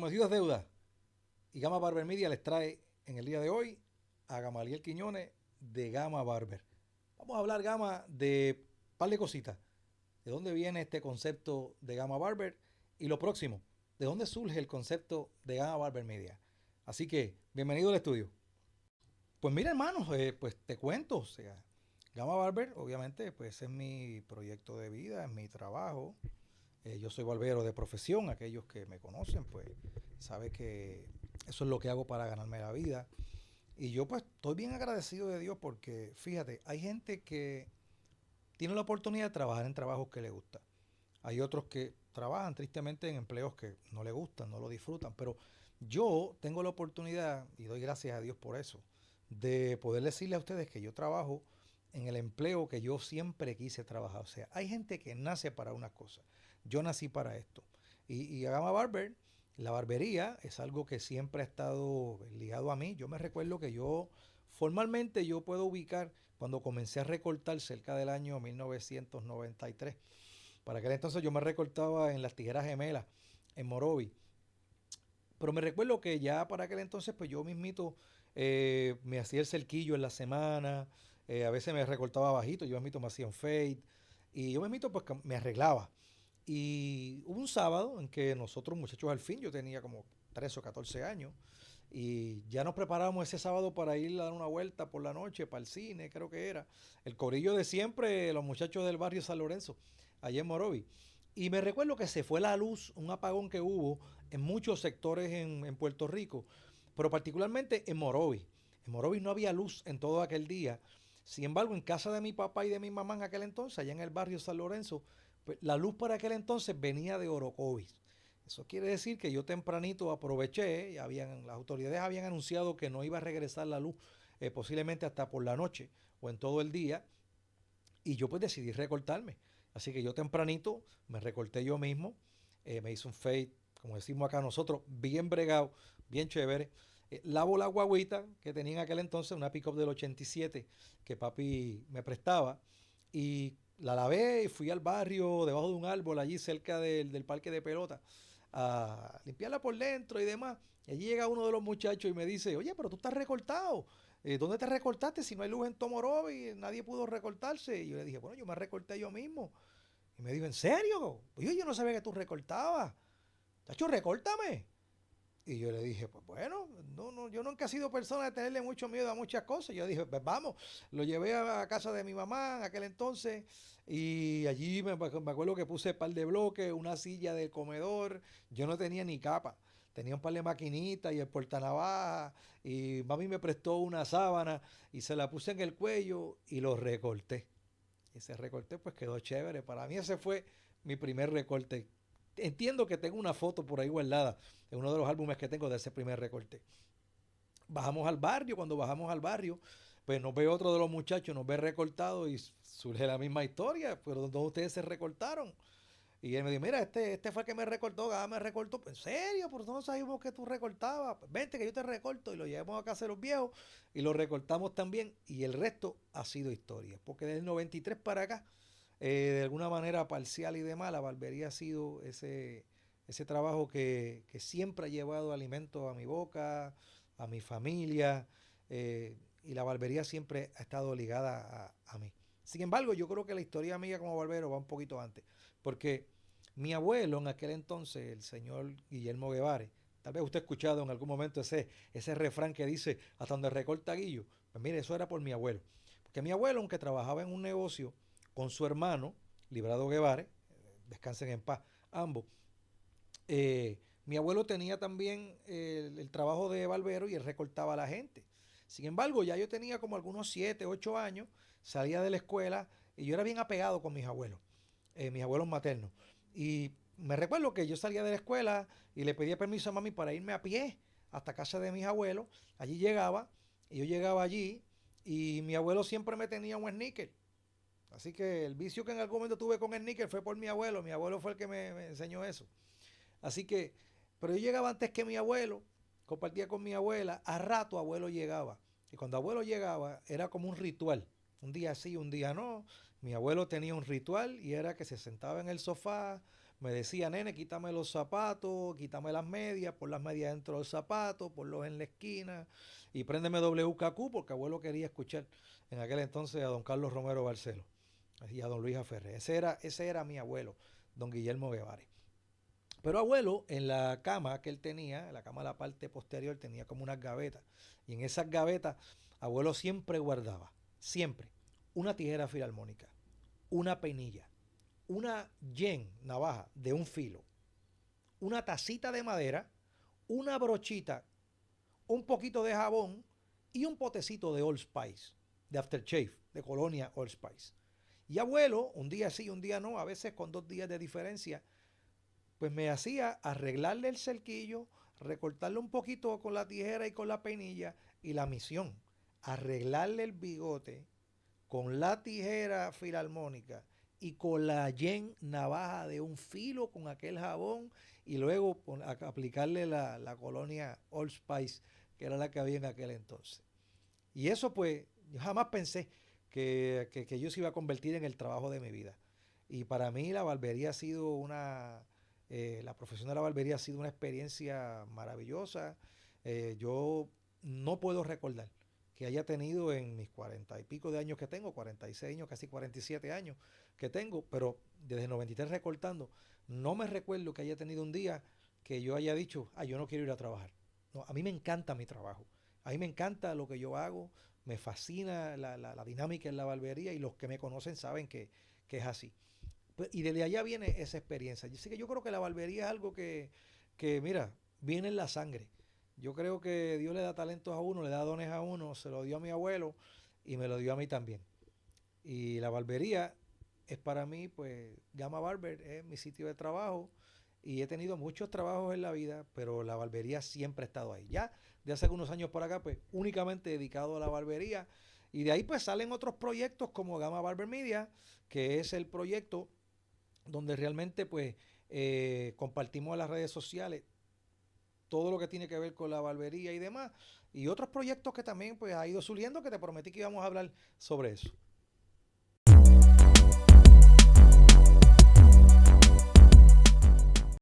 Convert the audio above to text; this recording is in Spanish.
Prometido es deuda. Y Gama Barber Media les trae en el día de hoy a Gamaliel Quiñones de Gama Barber. Vamos a hablar, Gama, de un par de cositas. ¿De dónde viene este concepto de Gama Barber? Y lo próximo, ¿de dónde surge el concepto de Gama Barber Media? Así que, bienvenido al estudio. Pues mira, hermanos, pues te cuento, o sea, Gama Barber, obviamente, pues es mi proyecto de vida, es mi trabajo. Yo soy barbero de profesión, aquellos que me conocen, pues, saben que eso es lo que hago para ganarme la vida. Y yo, pues, estoy bien agradecido de Dios porque, fíjate, hay gente que tiene la oportunidad de trabajar en trabajos que le gustan. Hay otros que trabajan tristemente en empleos que no les gustan, no lo disfrutan, pero yo tengo la oportunidad, y doy gracias a Dios por eso, de poder decirle a ustedes que yo trabajo en el empleo que yo siempre quise trabajar. O sea, hay gente que nace para una cosa. Yo nací para esto. Y a Gama Barber, la barbería es algo que siempre ha estado ligado a mí. Yo me recuerdo que formalmente yo puedo ubicar cuando comencé a recortar cerca del año 1993. Para aquel entonces yo me recortaba en las tijeras gemelas en Morovi. Pero me recuerdo que ya para aquel entonces, pues yo mismito me hacía el cerquillo en la semana, a veces me recortaba bajito, yo mismito me hacía un fade, y yo mismito pues me arreglaba. Y hubo un sábado en que nosotros, muchachos, al fin, yo tenía como 13 o 14 años, y ya nos preparamos ese sábado para ir a dar una vuelta por la noche, para el cine, creo que era. El corillo de siempre, los muchachos del barrio San Lorenzo, allá en Morovi. Y me recuerdo que se fue la luz, un apagón que hubo en muchos sectores en Puerto Rico, pero particularmente en Morovi. En Morovi no había luz en todo aquel día. Sin embargo, en casa de mi papá y de mi mamá en aquel entonces, allá en el barrio San Lorenzo, pues, la luz para aquel entonces venía de Orocovis. Eso quiere decir que yo tempranito aproveché, las autoridades habían anunciado que no iba a regresar la luz posiblemente hasta por la noche o en todo el día, y yo pues decidí recortarme. Así que yo tempranito me recorté yo mismo, me hice un fade, como decimos acá nosotros, bien bregado, bien chévere. Lavo la guaguita que tenía en aquel entonces, una pick-up del 87 que papi me prestaba, y la lavé y fui al barrio debajo de un árbol allí cerca del parque de pelota a limpiarla por dentro y demás. Y allí llega uno de los muchachos y me dice, oye, pero tú estás recortado. ¿Dónde te recortaste? Si no hay luz en Tomorovi, nadie pudo recortarse. Y yo le dije, bueno, yo me recorté yo mismo. Y me dijo, ¿en serio? Pues yo no sabía que tú recortabas. Chacho, recórtame. Y yo le dije, pues bueno, no, yo nunca he sido persona de tenerle mucho miedo a muchas cosas. Yo dije, pues vamos, lo llevé a casa de mi mamá en aquel entonces y allí me acuerdo que puse un par de bloques, una silla de comedor, yo no tenía ni capa, tenía un par de maquinitas y el portanavaja y mami me prestó una sábana y se la puse en el cuello y lo recorté. Y ese recorte pues quedó chévere. Para mí ese fue mi primer recorte. Entiendo que tengo una foto por ahí guardada en uno de los álbumes que tengo de ese primer recorte. Bajamos al barrio, cuando bajamos al barrio, pues nos ve otro de los muchachos, nos ve recortado y surge la misma historia, pero ¿dónde ustedes se recortaron? Y él me dijo, mira, este fue el que me recortó, me recortó. ¿En serio? Por eso no sabíamos que tú recortabas. Pues vente que yo te recorto y lo llevamos a casa de los viejos y lo recortamos también. Y el resto ha sido historia. Porque desde el 93 para acá, de alguna manera parcial y demás, la barbería ha sido ese trabajo que siempre ha llevado alimento a mi boca, a mi familia, y la barbería siempre ha estado ligada a mí. Sin embargo, yo creo que la historia mía como barbero va un poquito antes, porque mi abuelo en aquel entonces, el señor Guillermo Guevara, tal vez usted ha escuchado en algún momento ese refrán que dice, hasta donde recorta Guillo, pues mire, eso era por mi abuelo. Porque mi abuelo, aunque trabajaba en un negocio con su hermano, Librado Guevara, descansen en paz, ambos, mi abuelo tenía también el trabajo de barbero y él recortaba a la gente. Sin embargo, ya yo tenía como algunos 7, 8 años, salía de la escuela y yo era bien apegado con mis abuelos maternos. Y me recuerdo que yo salía de la escuela y le pedía permiso a mami para irme a pie hasta casa de mis abuelos. Allí llegaba, y yo llegaba allí y mi abuelo siempre me tenía un sneaker. Así que el vicio que en algún momento tuve con el sneaker fue por mi abuelo. Mi abuelo fue el que me enseñó eso. Así que, pero yo llegaba antes que mi abuelo, compartía con mi abuela, a rato abuelo llegaba. Y cuando abuelo llegaba era como un ritual. Un día sí, un día no. Mi abuelo tenía un ritual y era que se sentaba en el sofá, me decía, nene, quítame los zapatos, quítame las medias, pon las medias dentro del zapato, ponlos en la esquina y préndeme WKQ porque abuelo quería escuchar en aquel entonces a don Carlos Romero Barceló y a don Luis Aferré. Ese era mi abuelo, don Guillermo Guevara. Pero abuelo, en la cama que él tenía, en la cama de la parte posterior, tenía como unas gavetas. Y en esas gavetas, abuelo siempre guardaba, siempre, una tijera filarmónica, una peinilla, una yen, navaja, de un filo, una tacita de madera, una brochita, un poquito de jabón y un potecito de Old Spice, de Aftershave, de Colonia Old Spice. Y abuelo, un día sí, un día no, a veces con 2 días de diferencia, pues me hacía arreglarle el cerquillo, recortarle un poquito con la tijera y con la peinilla, y la misión, arreglarle el bigote con la tijera filarmónica y con la yen navaja de un filo con aquel jabón y luego aplicarle la colonia Old Spice, que era la que había en aquel entonces. Y eso pues, yo jamás pensé que yo se iba a convertir en el trabajo de mi vida. Y para mí la barbería ha sido la profesión de la barbería ha sido una experiencia maravillosa. Yo no puedo recordar que haya tenido en mis 40 y pico de años que tengo, 46 años, casi 47 años que tengo, pero desde 93 recortando, no me recuerdo que haya tenido un día que yo haya dicho, yo no quiero ir a trabajar. No, a mí me encanta mi trabajo, a mí me encanta lo que yo hago, me fascina la dinámica en la barbería y los que me conocen saben que es así. Pues, y desde allá viene esa experiencia. Así que yo creo que la barbería es algo mira, viene en la sangre. Yo creo que Dios le da talentos a uno, le da dones a uno, se lo dio a mi abuelo y me lo dio a mí también. Y la barbería es para mí, pues, Gama Barber es mi sitio de trabajo y he tenido muchos trabajos en la vida, pero la barbería siempre ha estado ahí. Ya de hace algunos años por acá, pues, únicamente dedicado a la barbería. Y de ahí, pues, salen otros proyectos como Gama Barber Media, que es el proyecto donde realmente pues compartimos en las redes sociales todo lo que tiene que ver con la barbería y demás, y otros proyectos que también pues ha ido surgiendo que te prometí que íbamos a hablar sobre eso.